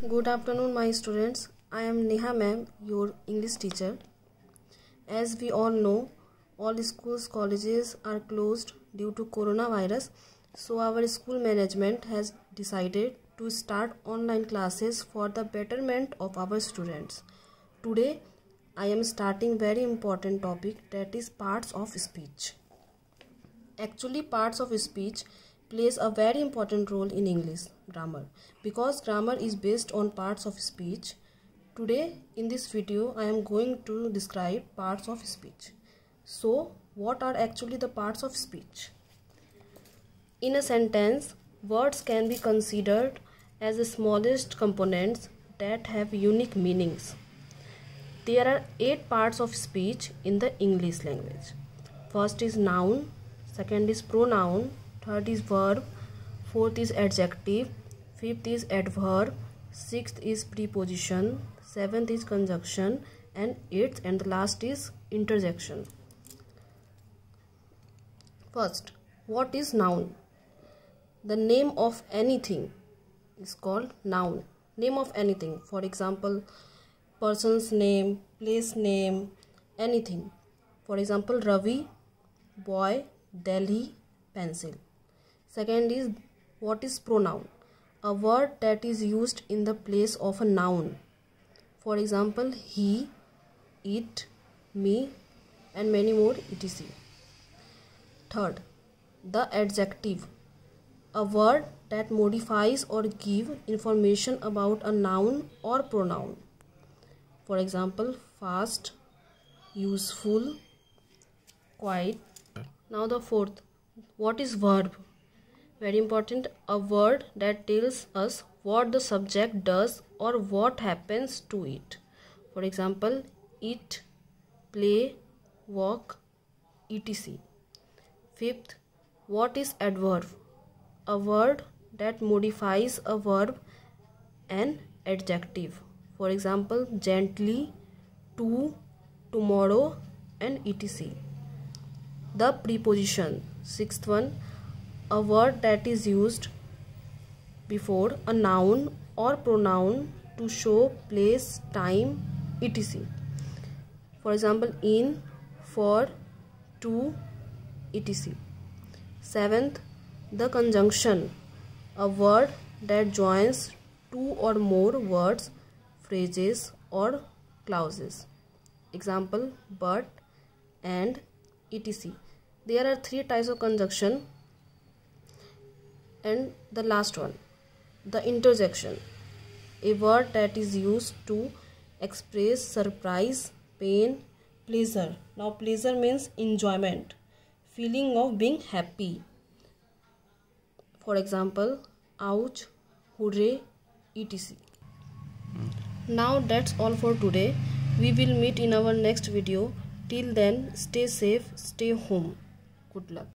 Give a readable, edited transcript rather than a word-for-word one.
Good afternoon, my students. I am Neha ma'am, your English teacher. As we all know, all schools, colleges are closed due to coronavirus. So our school management has decided to start online classes for the betterment of our students. Today, I am starting very important topic, that is parts of speech. Actually, parts of speech plays a very important role in English grammar because grammar is based on parts of speech. Today in this video I am going to describe parts of speech. So what are actually the parts of speech? In a sentence, words can be considered as the smallest components that have unique meanings. There are 8 parts of speech in the English language. First is noun, second is pronoun, third is verb, fourth is adjective, fifth is adverb, sixth is preposition, seventh is conjunction, and eighth and the last is interjection. First, what is noun? The name of anything is called noun. Name of anything, for example, person's name, place name, anything. For example, Ravi, boy, Delhi, pencil. Second is, what is pronoun? A word that is used in the place of a noun. For example, he, it, me, and many more etc. Third, the adjective. A word that modifies or gives information about a noun or pronoun. For example, fast, useful, quiet. Now the fourth, what is verb? Very important, a word that tells us what the subject does or what happens to it. For example, eat, play, walk, etc. Fifth, what is adverb? A word that modifies a verb and adjective. For example, gently, to, tomorrow, and etc. The preposition. Sixth one, a word that is used before a noun or pronoun to show place, time, etc. For example, in, for, to, etc. Seventh, the conjunction. A word that joins two or more words, phrases, or clauses. Example, but, and, etc. There are 3 types of conjunction. And the last one, the interjection. A word that is used to express surprise, pain, pleasure. Now pleasure means enjoyment, feeling of being happy. For example, ouch, hooray, etc. Now that's all for today. We will meet in our next video. Till then, stay safe, stay home. Good luck.